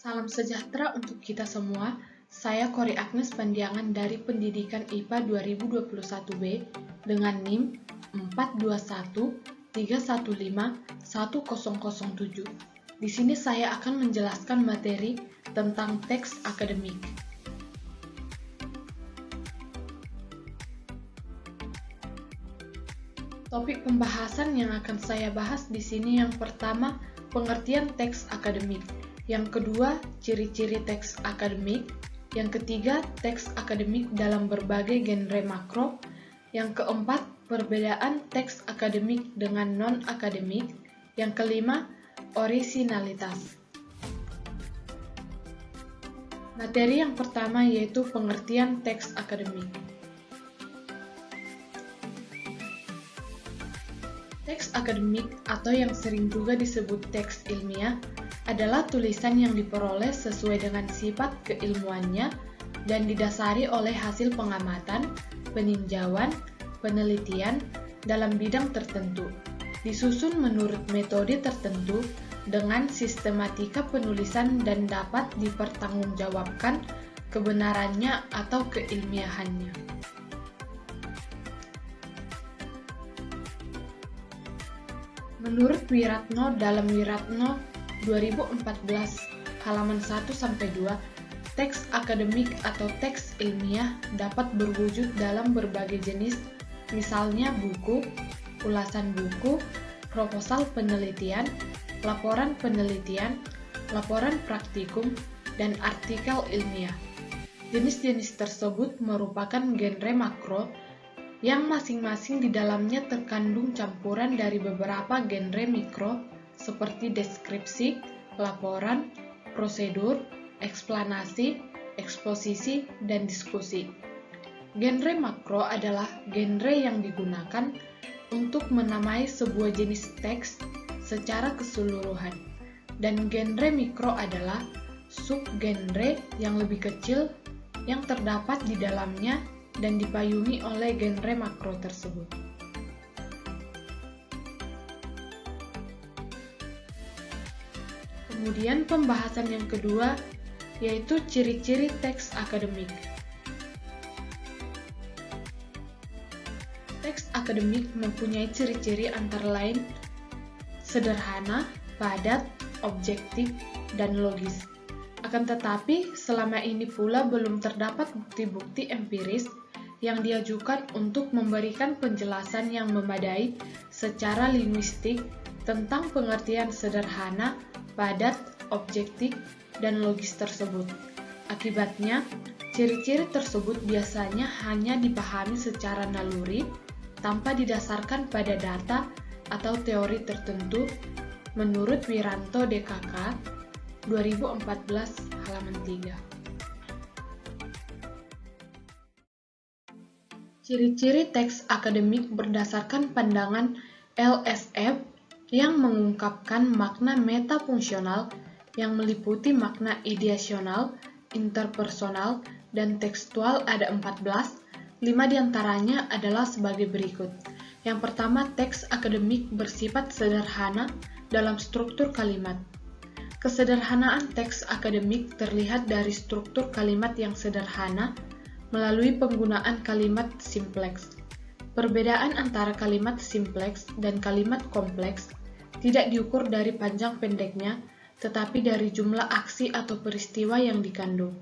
Salam sejahtera untuk kita semua. Saya Kori Agnes Pandiangan dari Pendidikan IPA 2021B dengan NIM 421315107. Di sini saya akan menjelaskan materi tentang teks akademik. Topik pembahasan yang akan saya bahas di sini yang pertama, pengertian teks akademik. Yang kedua, ciri-ciri teks akademik. Yang ketiga, teks akademik dalam berbagai genre makro. Yang keempat, perbedaan teks akademik dengan non-akademik. Yang kelima, orisinalitas. Materi yang pertama yaitu pengertian teks akademik. Teks akademik atau yang sering juga disebut teks ilmiah adalah tulisan yang diperoleh sesuai dengan sifat keilmuannya dan didasari oleh hasil pengamatan, peninjauan, penelitian dalam bidang tertentu, disusun menurut metode tertentu dengan sistematika penulisan dan dapat dipertanggungjawabkan kebenarannya atau keilmiahannya. Menurut Wiratno dalam Wiratno 2014 halaman 1-2, teks akademik atau teks ilmiah dapat berwujud dalam berbagai jenis, misalnya buku, ulasan buku, proposal penelitian, laporan penelitian, laporan praktikum, dan artikel ilmiah. Jenis-jenis tersebut merupakan genre makro yang masing-masing di dalamnya terkandung campuran dari beberapa genre mikro seperti deskripsi, laporan, prosedur, eksplanasi, eksposisi, dan diskusi. Genre makro adalah genre yang digunakan untuk menamai sebuah jenis teks secara keseluruhan, dan genre mikro adalah subgenre yang lebih kecil yang terdapat di dalamnya dan dipayungi oleh genre makro tersebut. Kemudian pembahasan yang kedua yaitu ciri-ciri teks akademik. Teks akademik mempunyai ciri-ciri antara lain sederhana, padat, objektif, dan logis. Akan tetapi, selama ini pula belum terdapat bukti-bukti empiris yang diajukan untuk memberikan penjelasan yang memadai secara linguistik tentang pengertian sederhana, padat, objektif, dan logis tersebut. Akibatnya, ciri-ciri tersebut biasanya hanya dipahami secara naluri tanpa didasarkan pada data atau teori tertentu menurut Wiranto DKK 2014 halaman 3. Ciri-ciri teks akademik berdasarkan pandangan LSF yang mengungkapkan makna metafungsional yang meliputi makna ideasional, interpersonal, dan tekstual ada 14, 5 diantaranya adalah sebagai berikut. Yang pertama, teks akademik bersifat sederhana dalam struktur kalimat. Kesederhanaan teks akademik terlihat dari struktur kalimat yang sederhana melalui penggunaan kalimat simpleks. Perbedaan antara kalimat simpleks dan kalimat kompleks tidak diukur dari panjang pendeknya, tetapi dari jumlah aksi atau peristiwa yang dikandung.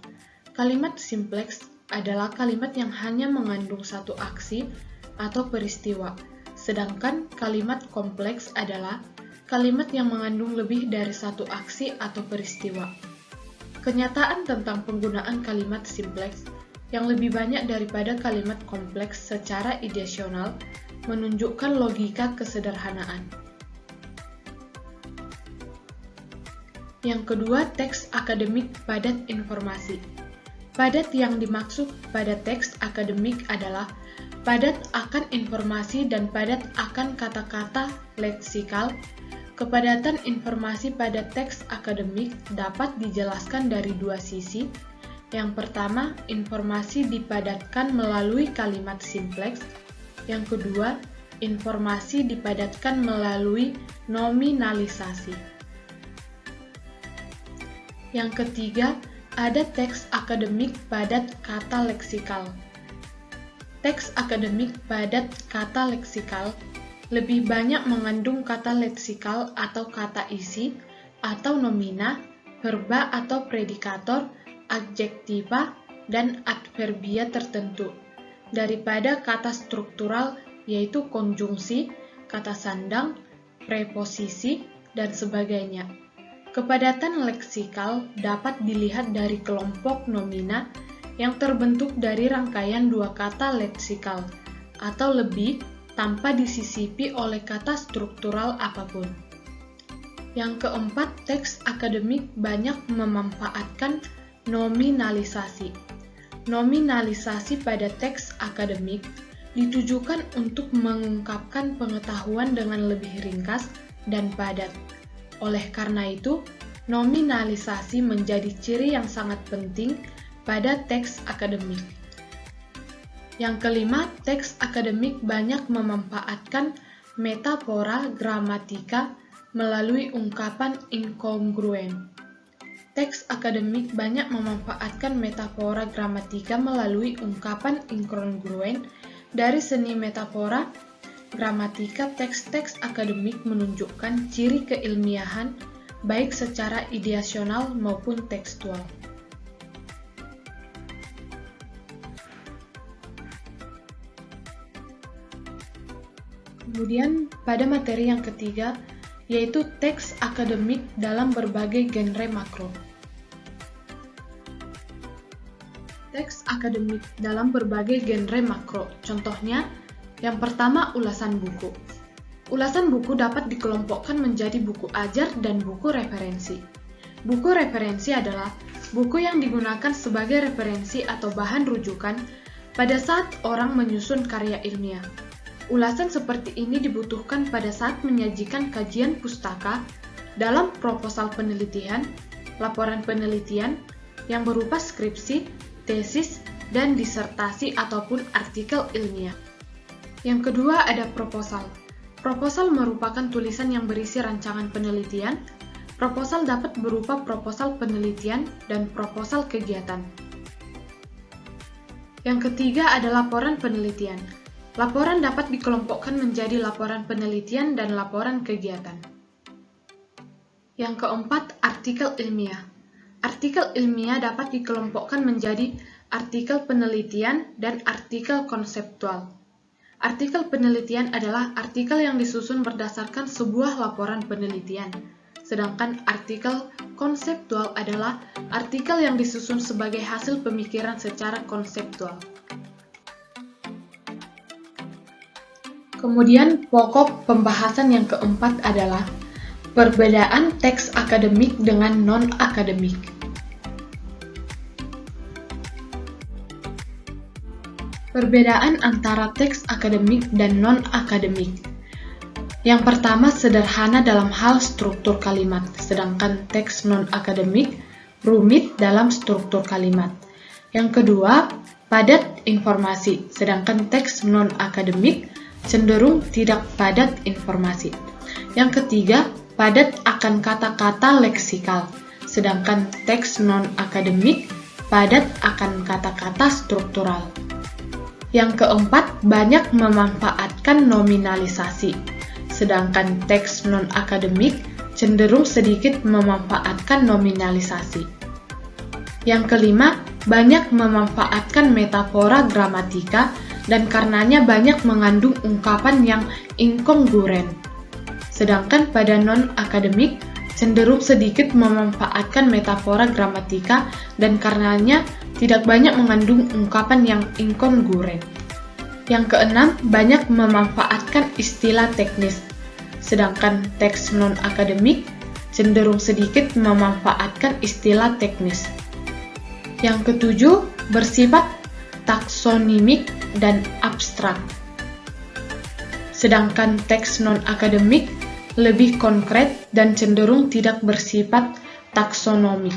Kalimat simpleks adalah kalimat yang hanya mengandung satu aksi atau peristiwa, sedangkan kalimat kompleks adalah kalimat yang mengandung lebih dari satu aksi atau peristiwa. Kenyataan tentang penggunaan kalimat simpleks yang lebih banyak daripada kalimat kompleks secara ideasional menunjukkan logika kesederhanaan. Yang kedua, teks akademik padat informasi. Padat yang dimaksud pada teks akademik adalah padat akan informasi dan padat akan kata-kata leksikal. Kepadatan informasi pada teks akademik dapat dijelaskan dari dua sisi. Yang pertama, informasi dipadatkan melalui kalimat simpleks. Yang kedua, informasi dipadatkan melalui nominalisasi. Yang ketiga, ada teks akademik padat kata leksikal. Teks akademik padat kata leksikal lebih banyak mengandung kata leksikal atau kata isi, atau nomina, verba atau predikator, adjektiva, dan adverbia tertentu, daripada kata struktural yaitu konjungsi, kata sandang, preposisi, dan sebagainya. Kepadatan leksikal dapat dilihat dari kelompok nomina yang terbentuk dari rangkaian dua kata leksikal atau lebih tanpa disisipi oleh kata struktural apapun. Yang keempat, teks akademik banyak memanfaatkan nominalisasi. Nominalisasi pada teks akademik ditujukan untuk mengungkapkan pengetahuan dengan lebih ringkas dan padat. Oleh karena itu, nominalisasi menjadi ciri yang sangat penting pada teks akademik. Yang kelima, teks akademik banyak memanfaatkan metafora gramatika melalui ungkapan inkongruen. Teks akademik banyak memanfaatkan metafora gramatika melalui ungkapan inkongruen. Dari seni metafora gramatika, teks-teks akademik menunjukkan ciri keilmiahan baik secara ideasional maupun tekstual. Kemudian pada materi yang ketiga, yaitu teks akademik dalam berbagai genre makro. Teks akademik dalam berbagai genre makro, contohnya yang pertama ulasan buku. Ulasan buku dapat dikelompokkan menjadi buku ajar dan buku referensi. Buku referensi adalah buku yang digunakan sebagai referensi atau bahan rujukan pada saat orang menyusun karya ilmiah. Ulasan seperti ini dibutuhkan pada saat menyajikan kajian pustaka dalam proposal penelitian, laporan penelitian yang berupa skripsi, tesis, dan disertasi ataupun artikel ilmiah. Yang kedua ada proposal. Proposal merupakan tulisan yang berisi rancangan penelitian. Proposal dapat berupa proposal penelitian dan proposal kegiatan. Yang ketiga ada laporan penelitian. Laporan dapat dikelompokkan menjadi laporan penelitian dan laporan kegiatan. Yang keempat, artikel ilmiah. Artikel ilmiah dapat dikelompokkan menjadi artikel penelitian dan artikel konseptual. Artikel penelitian adalah artikel yang disusun berdasarkan sebuah laporan penelitian, sedangkan artikel konseptual adalah artikel yang disusun sebagai hasil pemikiran secara konseptual. Kemudian pokok pembahasan yang keempat adalah perbedaan teks akademik dengan non-akademik. Perbedaan antara teks akademik dan non-akademik. Yang pertama sederhana dalam hal struktur kalimat, sedangkan teks non-akademik rumit dalam struktur kalimat. Yang kedua, padat informasi, sedangkan teks non-akademik cenderung tidak padat informasi. Yang ketiga, padat akan kata-kata leksikal, sedangkan teks non-akademik padat akan kata-kata struktural. Yang keempat, banyak memanfaatkan nominalisasi, sedangkan teks non-akademik cenderung sedikit memanfaatkan nominalisasi. Yang kelima, banyak memanfaatkan metafora gramatika dan karenanya banyak mengandung ungkapan yang inkongruent. Sedangkan pada non-akademik cenderung sedikit memanfaatkan metafora gramatika dan karenanya tidak banyak mengandung ungkapan yang inkongruent. Yang keenam, banyak memanfaatkan istilah teknis, sedangkan teks non-akademik cenderung sedikit memanfaatkan istilah teknis. Yang ketujuh, bersifat taksonimik dan abstrak. Sedangkan teks non-akademik lebih konkret dan cenderung tidak bersifat taksonomik.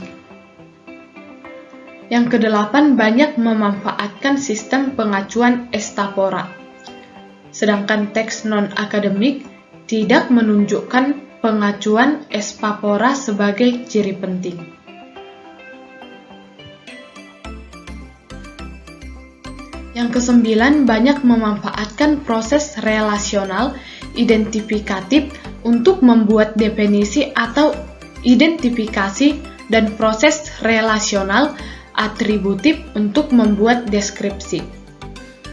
Yang kedelapan, banyak memanfaatkan sistem pengacuan estafora. Sedangkan teks non-akademik tidak menunjukkan pengacuan estafora sebagai ciri penting. Yang kesembilan, banyak memanfaatkan proses relasional identifikatif untuk membuat definisi atau identifikasi dan proses relasional atributif untuk membuat deskripsi.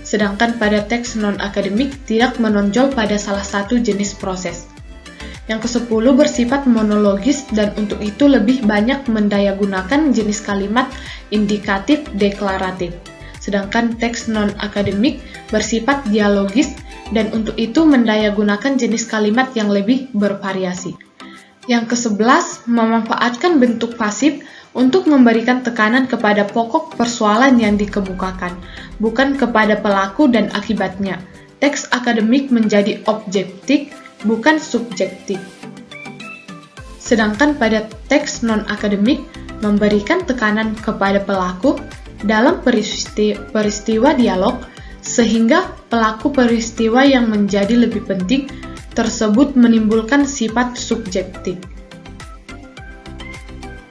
Sedangkan pada teks non-akademik tidak menonjol pada salah satu jenis proses. Yang ke-10 bersifat monologis dan untuk itu lebih banyak mendayagunakan jenis kalimat indikatif deklaratif. Sedangkan teks non-akademik bersifat dialogis dan untuk itu mendayagunakan jenis kalimat yang lebih bervariasi. Yang ke-11 memanfaatkan bentuk pasif untuk memberikan tekanan kepada pokok persoalan yang dikemukakan, bukan kepada pelaku dan akibatnya. Teks akademik menjadi objektif, bukan subjektif. Sedangkan pada teks non-akademik memberikan tekanan kepada pelaku dalam peristiwa dialog, sehingga pelaku peristiwa yang menjadi lebih penting tersebut menimbulkan sifat subjektif.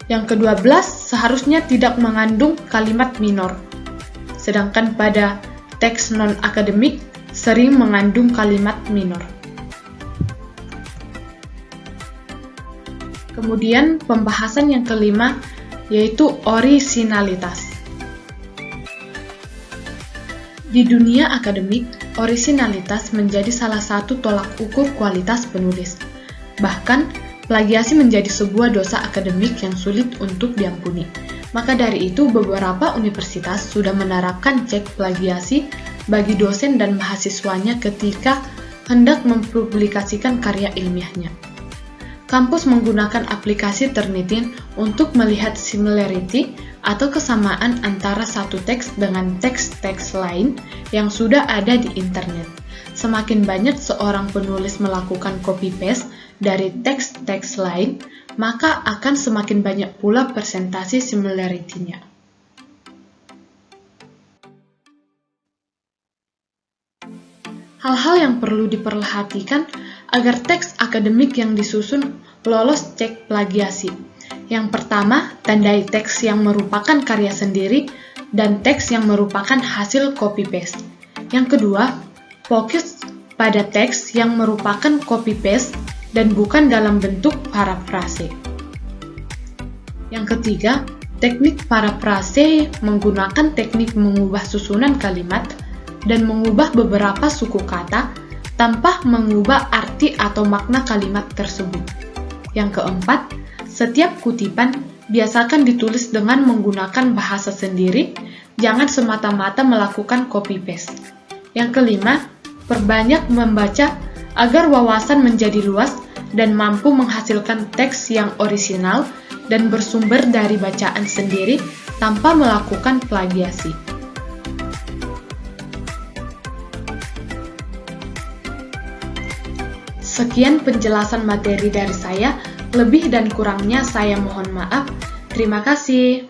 Yang ke-12 seharusnya tidak mengandung kalimat minor, sedangkan pada teks non-akademik sering mengandung kalimat minor. Kemudian pembahasan yang kelima yaitu orisinalitas. Di dunia akademik, orisinalitas menjadi salah satu tolak ukur kualitas penulis. Bahkan, plagiasi menjadi sebuah dosa akademik yang sulit untuk diampuni. Maka dari itu, beberapa universitas sudah menerapkan cek plagiasi bagi dosen dan mahasiswanya ketika hendak mempublikasikan karya ilmiahnya. Kampus menggunakan aplikasi Turnitin untuk melihat similarity atau kesamaan antara satu teks dengan teks-teks lain yang sudah ada di internet. Semakin banyak seorang penulis melakukan copy-paste dari teks-teks lain, maka akan semakin banyak pula persentase similarity-nya. Hal-hal yang perlu diperhatikan agar teks akademik yang disusun lolos cek plagiasi. Yang pertama, tandai teks yang merupakan karya sendiri dan teks yang merupakan hasil copy-paste. Yang kedua, fokus pada teks yang merupakan copy-paste dan bukan dalam bentuk parafrase. Yang ketiga, teknik parafrase menggunakan teknik mengubah susunan kalimat dan mengubah beberapa suku kata tanpa mengubah arti atau makna kalimat tersebut. Yang keempat, setiap kutipan biasakan ditulis dengan menggunakan bahasa sendiri, jangan semata-mata melakukan copy-paste. Yang kelima, perbanyak membaca agar wawasan menjadi luas dan mampu menghasilkan teks yang orisinal dan bersumber dari bacaan sendiri tanpa melakukan plagiasi. Sekian penjelasan materi dari saya, lebih dan kurangnya saya mohon maaf. Terima kasih.